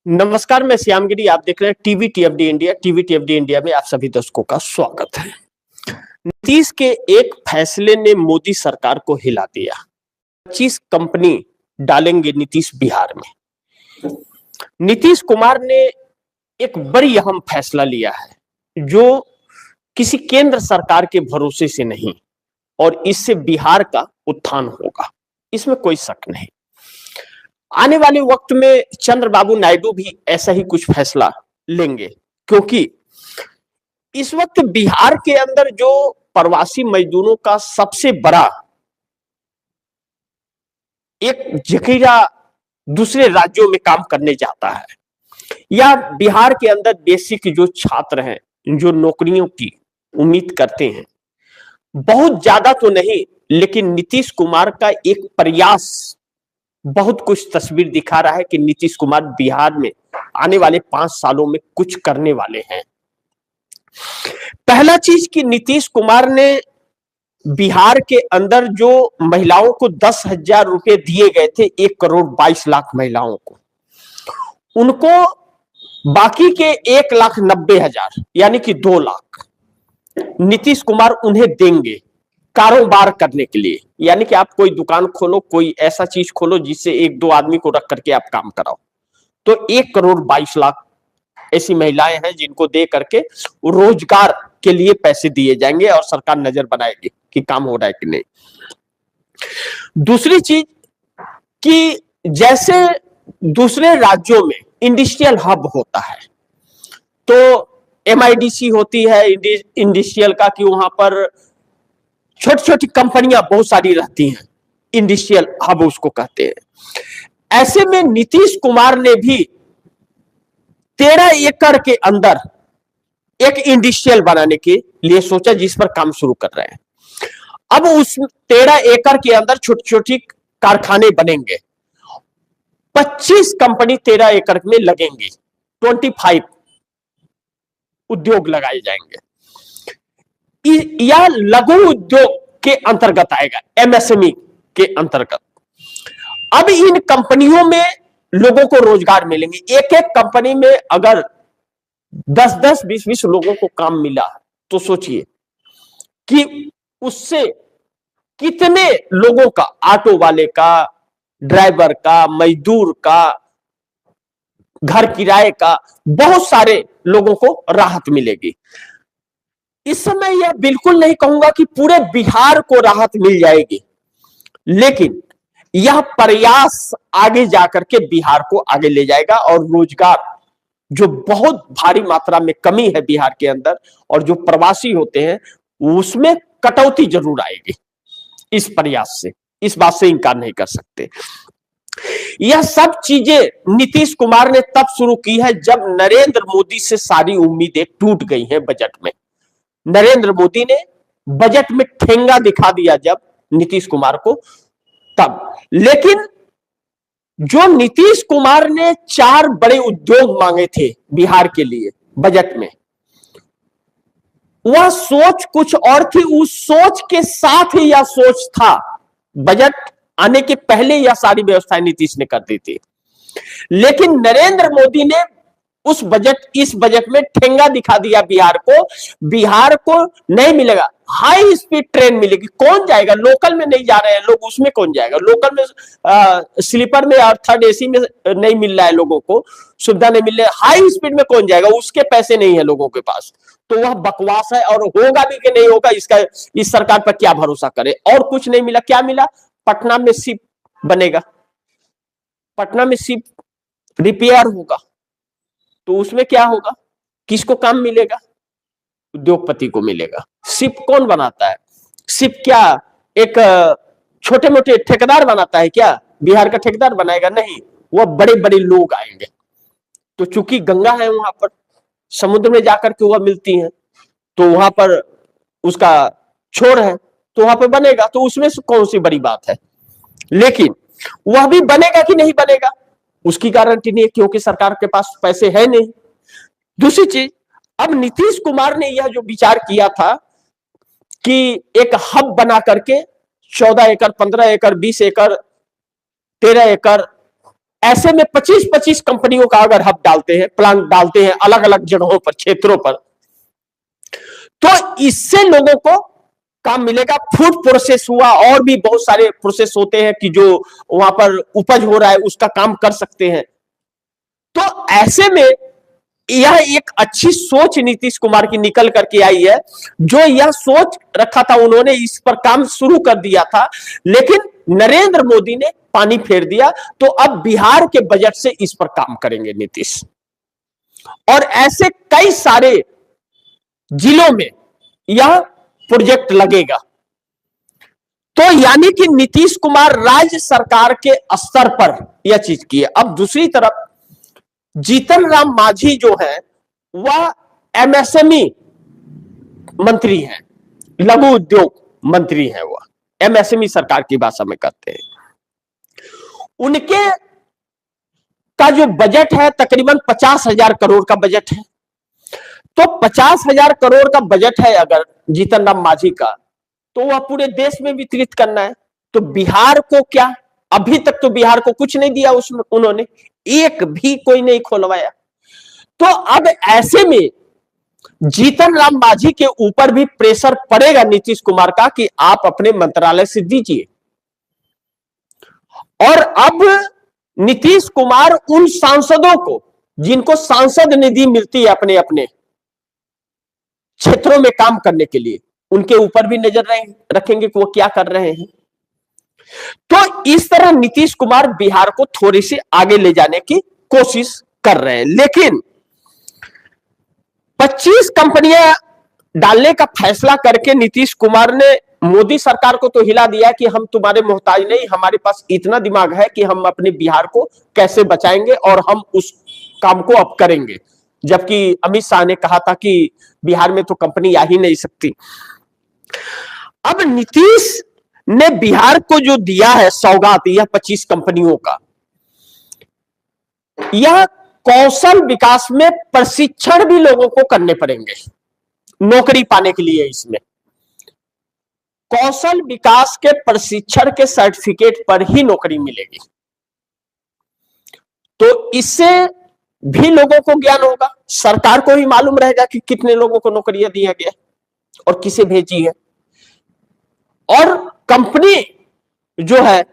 नमस्कार, मैं श्यामगिरी। आप देख रहे हैं टीवी टीएफडी इंडिया। टीवी टीएफडी इंडिया में आप सभी दर्शकों का स्वागत है। नीतीश के एक फैसले ने मोदी सरकार को हिला दिया। 25 कंपनी डालेंगे नीतीश बिहार में। नीतीश कुमार ने एक बड़ी अहम फैसला लिया है जो किसी केंद्र सरकार के भरोसे से नहीं, और इससे बिहार का उत्थान होगा, इसमें कोई शक नहीं। आने वाले वक्त में चंद्रबाबू नायडू भी ऐसा ही कुछ फैसला लेंगे, क्योंकि इस वक्त बिहार के अंदर जो प्रवासी मजदूरों का सबसे बड़ा एक जखीरा दूसरे राज्यों में काम करने जाता है, या बिहार के अंदर बेसिक जो छात्र हैं जो नौकरियों की उम्मीद करते हैं, बहुत ज्यादा तो नहीं, लेकिन नीतीश कुमार का एक प्रयास बहुत कुछ तस्वीर दिखा रहा है कि नीतीश कुमार बिहार में आने वाले 5 सालों में कुछ करने वाले हैं। पहला चीज कि नीतीश कुमार ने बिहार के अंदर जो महिलाओं को 10,000 रुपए दिए गए थे, 1,22,00,000 महिलाओं को, उनको बाकी के 1,90,000 यानी कि 2 लाख नीतीश कुमार उन्हें देंगे कारोबार करने के लिए। यानी कि आप कोई दुकान खोलो, कोई ऐसा चीज खोलो जिससे 1-2 आदमी को रख करके आप काम कराओ, तो 1,22,00,000 ऐसी महिलाएं हैं जिनको दे करके रोजगार के लिए पैसे दिए जाएंगे और सरकार नजर बनाएगी कि काम हो रहा है कि नहीं। दूसरी चीज कि जैसे दूसरे राज्यों में इंडस्ट्रियल हब होता है, तो MIDC होती है इंडस्ट्रियल का, कि वहां पर छोटी छोटी कंपनियां बहुत सारी रहती हैं, इंडस्ट्रियल हब उसको कहते हैं। ऐसे में नीतीश कुमार ने भी 13 एकड़ के अंदर एक इंडस्ट्रियल बनाने के लिए सोचा, जिस पर काम शुरू कर रहे हैं। अब उस 13 एकड़ के अंदर छोटी छोटी कारखाने बनेंगे, 25 कंपनी 13 एकड़ में लगेंगी, 25 उद्योग लगाए जाएंगे। यह लघु उद्योग के अंतर्गत आएगा, MSME के अंतर्गत। अब इन कंपनियों में लोगों को रोजगार मिलेंगे। एक एक कंपनी में अगर 10-10, 20-20 लोगों को काम मिला, तो सोचिए कि उससे कितने लोगों का, ऑटो वाले का, ड्राइवर का, मजदूर का, घर किराए का, बहुत सारे लोगों को राहत मिलेगी। इस समय यह बिल्कुल नहीं कहूंगा कि पूरे बिहार को राहत मिल जाएगी, लेकिन यह प्रयास आगे जाकर के बिहार को आगे ले जाएगा, और रोजगार जो बहुत भारी मात्रा में कमी है बिहार के अंदर, और जो प्रवासी होते हैं, उसमें कटौती जरूर आएगी इस प्रयास से। इस बात से इंकार नहीं कर सकते। यह सब चीजें नीतीश कुमार ने तब शुरू की है जब नरेंद्र मोदी से सारी उम्मीदें टूट गई हैं बजट में। नरेंद्र मोदी ने बजट में ठेंगा दिखा दिया जब नीतीश कुमार को, तब। लेकिन जो नीतीश कुमार ने 4 बड़े उद्योग मांगे थे बिहार के लिए बजट में, वह सोच कुछ और थी। उस सोच के साथ ही यह सोच था, बजट आने के पहले यह सारी व्यवस्थाएं नीतीश ने कर दी थी, लेकिन नरेंद्र मोदी ने इस बजट में ठेंगा दिखा दिया बिहार को। बिहार को नहीं मिलेगा, हाई स्पीड ट्रेन मिलेगी। कौन जाएगा? लोकल में नहीं जा रहे हैं लोग, उसमें कौन जाएगा? लोकल में स्लीपर में और 3rd AC में नहीं मिल रहा है, लोगों को सुविधा नहीं मिल रही है। हाई स्पीड में कौन जाएगा? उसके पैसे नहीं है लोगों के पास, तो वह बकवास है। और होगा भी कि नहीं होगा, इसका इस सरकार पर क्या भरोसा करे। और कुछ नहीं मिला। क्या मिला? पटना में शिप बनेगा, पटना में शिप रिपेयर होगा, तो उसमें क्या होगा? किसको काम मिलेगा? उद्योगपति को मिलेगा। शिप कौन बनाता है? शिप क्या एक छोटे मोटे ठेकेदार बनाता है क्या? बिहार का ठेकेदार बनाएगा? नहीं, वह बड़े बड़े लोग आएंगे। तो चूंकि गंगा है वहां पर, समुद्र में जाकर के वह मिलती है, तो वहां पर उसका छोर है, तो वहां पर बनेगा। तो उसमें कौन सी बड़ी बात है? लेकिन वह भी बनेगा कि नहीं बनेगा, उसकी गारंटी नहीं है, क्योंकि सरकार के पास पैसे है नहीं। दूसरी चीज, अब नीतीश कुमार ने यह जो विचार किया था कि एक हब बना करके 14 एकड़, 15 एकड़, 20 एकड़, 13 एकड़ ऐसे में 25-25 कंपनियों का अगर हब डालते हैं, प्लांट डालते हैं अलग अलग जगहों पर, क्षेत्रों पर, तो इससे लोगों को काम मिलेगा। फूड प्रोसेस हुआ, और भी बहुत सारे प्रोसेस होते हैं कि जो वहां पर उपज हो रहा है उसका काम कर सकते हैं। तो ऐसे में यह एक अच्छी सोच नीतीश कुमार की निकल करके आई है। जो यह सोच रखा था उन्होंने, इस पर काम शुरू कर दिया था, लेकिन नरेंद्र मोदी ने पानी फेर दिया। तो अब बिहार के बजट से इस पर काम करेंगे नीतीश, और ऐसे कई सारे जिलों में यह प्रोजेक्ट लगेगा। तो यानी कि नीतीश कुमार राज्य सरकार के स्तर पर यह चीज की है। अब दूसरी तरफ जीतन राम मांझी जो है वह एमएसएमई मंत्री हैं, लघु उद्योग मंत्री हैं, वह एमएसएमई सरकार की भाषा में कहते हैं। उनके का जो बजट है तकरीबन 50,000 करोड़ का बजट है। तो 50,000 करोड़ का बजट है अगर जीतन राम मांझी का, तो वह पूरे देश में वितरित करना है। तो बिहार को क्या, अभी तक तो बिहार को कुछ नहीं दिया उसमें, उन्होंने एक भी कोई नहीं खोलवाया। तो अब ऐसे में जीतन राम मांझी के ऊपर भी प्रेशर पड़ेगा नीतीश कुमार का कि आप अपने मंत्रालय से दीजिए। और अब नीतीश कुमार उन सांसदों को जिनको सांसद निधि मिलती है अपने अपने क्षेत्रों में काम करने के लिए, उनके ऊपर भी नजर रखेंगे कि वो क्या कर रहे हैं। तो इस तरह नीतीश कुमार बिहार को थोड़ी सी आगे ले जाने की कोशिश कर रहे हैं। लेकिन 25 कंपनियां डालने का फैसला करके नीतीश कुमार ने मोदी सरकार को तो हिला दिया कि हम तुम्हारे मोहताज नहीं, हमारे पास इतना दिमाग है कि हम अपने बिहार को कैसे बचाएंगे और हम उस काम को अब करेंगे। जबकि अमित शाह ने कहा था कि बिहार में तो कंपनी आ ही नहीं सकती। अब नीतीश ने बिहार को जो दिया है सौगात, यह 25 कंपनियों का, यह कौशल विकास में प्रशिक्षण भी लोगों को करने पड़ेंगे नौकरी पाने के लिए। इसमें कौशल विकास के प्रशिक्षण के सर्टिफिकेट पर ही नौकरी मिलेगी। तो इससे भी लोगों को ज्ञान होगा, सरकार को भी मालूम रहेगा कि कितने लोगों को नौकरियां दिया गया और किसे भेजी है। और कंपनी जो है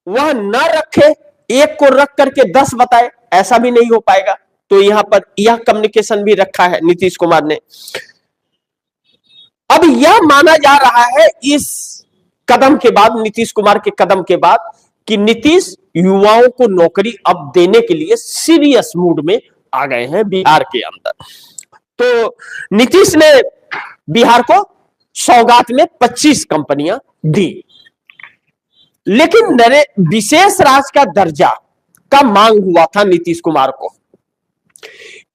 वह न रखे, एक को रख करके 10 बताए, ऐसा भी नहीं हो पाएगा। तो यहां पर यह कम्युनिकेशन भी रखा है नीतीश कुमार ने। अब यह माना जा रहा है इस कदम के बाद, नीतीश कुमार के कदम के बाद, कि नीतीश युवाओं को नौकरी अब देने के लिए सीरियस मूड में आ गए हैं बिहार के अंदर। तो नीतीश ने बिहार को सौगात में 25 कंपनियां दी। लेकिन विशेष राज्य का दर्जा का मांग हुआ था नीतीश कुमार को,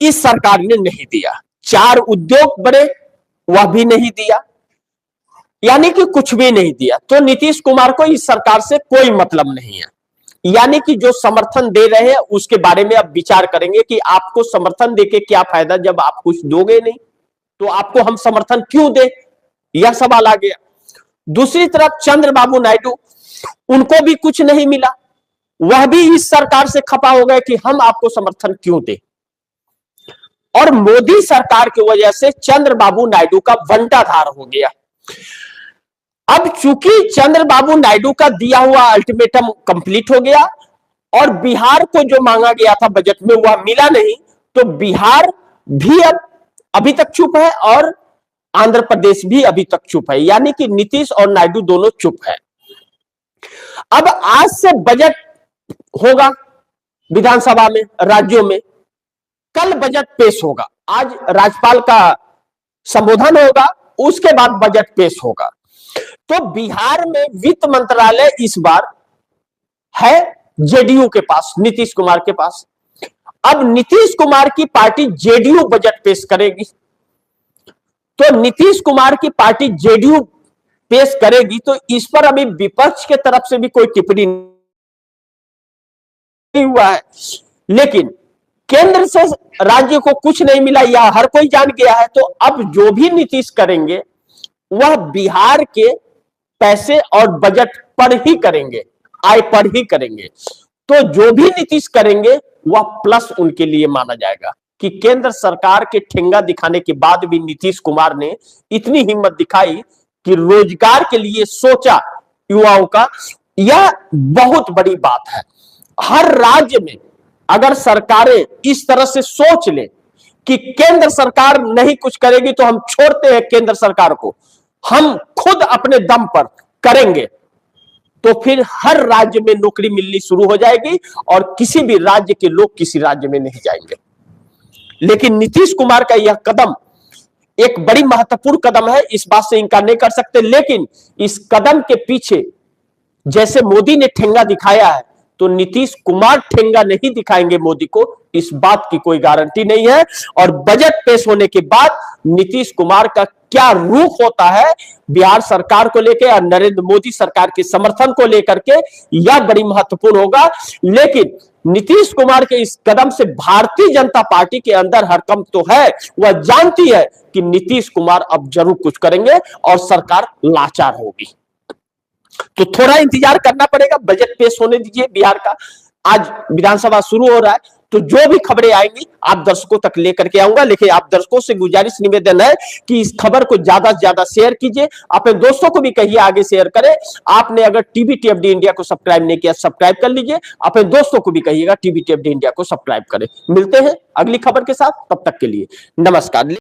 इस सरकार ने नहीं दिया। 4 उद्योग बड़े, वह भी नहीं दिया, यानी कि कुछ भी नहीं दिया। तो नीतीश कुमार को इस सरकार से कोई मतलब नहीं है। यानी कि जो समर्थन दे रहे हैं उसके बारे में अब विचार करेंगे कि आपको समर्थन देके क्या फायदा जब आप कुछ दोगे नहीं, तो आपको हम समर्थन क्यों दे, यह सवाल आ गया। दूसरी तरफ चंद्रबाबू नायडू, उनको भी कुछ नहीं मिला, वह भी इस सरकार से खपा हो गए कि हम आपको समर्थन क्यों दे। और मोदी सरकार की वजह से चंद्रबाबू नायडू का बंटाधार हो गया। अब चूंकि चंद्रबाबू नायडू का दिया हुआ अल्टीमेटम कंप्लीट हो गया और बिहार को जो मांगा गया था बजट में वह मिला नहीं, तो बिहार भी अब अभी तक चुप है और आंध्र प्रदेश भी अभी तक चुप है। यानी कि नीतीश और नायडू दोनों चुप है। अब आज से बजट होगा विधानसभा में, राज्यों में, कल बजट पेश होगा। आज राज्यपाल का संबोधन होगा, उसके बाद बजट पेश होगा। तो बिहार में वित्त मंत्रालय इस बार है जेडीयू के पास, नीतीश कुमार के पास। अब नीतीश कुमार की पार्टी जेडीयू बजट पेश करेगी, तो नीतीश कुमार की पार्टी जेडीयू पेश करेगी, तो इस पर अभी विपक्ष के तरफ से भी कोई टिप्पणी नहीं हुआ है। लेकिन केंद्र से राज्य को कुछ नहीं मिला, यह हर कोई जान गया है। तो अब जो भी नीतीश करेंगे वह बिहार के पैसे और बजट पर ही करेंगे, आय पर ही करेंगे। तो जो भी नीतीश करेंगे वह प्लस उनके लिए माना जाएगा कि केंद्र सरकार के ठेंगा दिखाने के बाद भी नीतीश कुमार ने इतनी हिम्मत दिखाई कि रोजगार के लिए सोचा युवाओं का। यह बहुत बड़ी बात है। हर राज्य में अगर सरकारें इस तरह से सोच लें कि केंद्र सरकार नहीं कुछ करेगी तो हम छोड़ते हैं केंद्र सरकार को, हम खुद अपने दम पर करेंगे, तो फिर हर राज्य में नौकरी मिलनी शुरू हो जाएगी और किसी भी राज्य के लोग किसी राज्य में नहीं जाएंगे। लेकिन नीतीश कुमार का यह कदम एक बड़ी महत्वपूर्ण कदम है, इस बात से इनकार नहीं कर सकते। लेकिन इस कदम के पीछे जैसे मोदी ने ठेंगा दिखाया है तो नीतीश कुमार ठेंगा नहीं दिखाएंगे मोदी को, इस बात की कोई गारंटी नहीं है। और बजट पेश होने के बाद नीतीश कुमार का क्या रुख होता है बिहार सरकार को लेकर और नरेंद्र मोदी सरकार के समर्थन को लेकर के, यह बड़ी महत्वपूर्ण होगा। लेकिन नीतीश कुमार के इस कदम से भारतीय जनता पार्टी के अंदर हड़कंप तो है, वह जानती है कि नीतीश कुमार अब जरूर कुछ करेंगे और सरकार लाचार होगी। तो थोड़ा इंतजार करना पड़ेगा, बजट पेश होने दीजिए बिहार का। आज विधानसभा शुरू हो रहा है, तो जो भी खबरें आएंगी आप दर्शकों तक लेकर के आऊंगा। लेकिन आप दर्शकों से गुजारिश निवेदन है कि इस खबर को ज्यादा से ज्यादा शेयर कीजिए, अपने दोस्तों को भी कहिए आगे शेयर करें। आपने अगर टीबीटीएफडी इंडिया को सब्सक्राइब नहीं किया, सब्सक्राइब कर लीजिए, अपने दोस्तों को भी कहिएगा टीबीटीएफडी इंडिया को सब्सक्राइब करें। मिलते हैं अगली खबर के साथ, तब तक के लिए नमस्कार।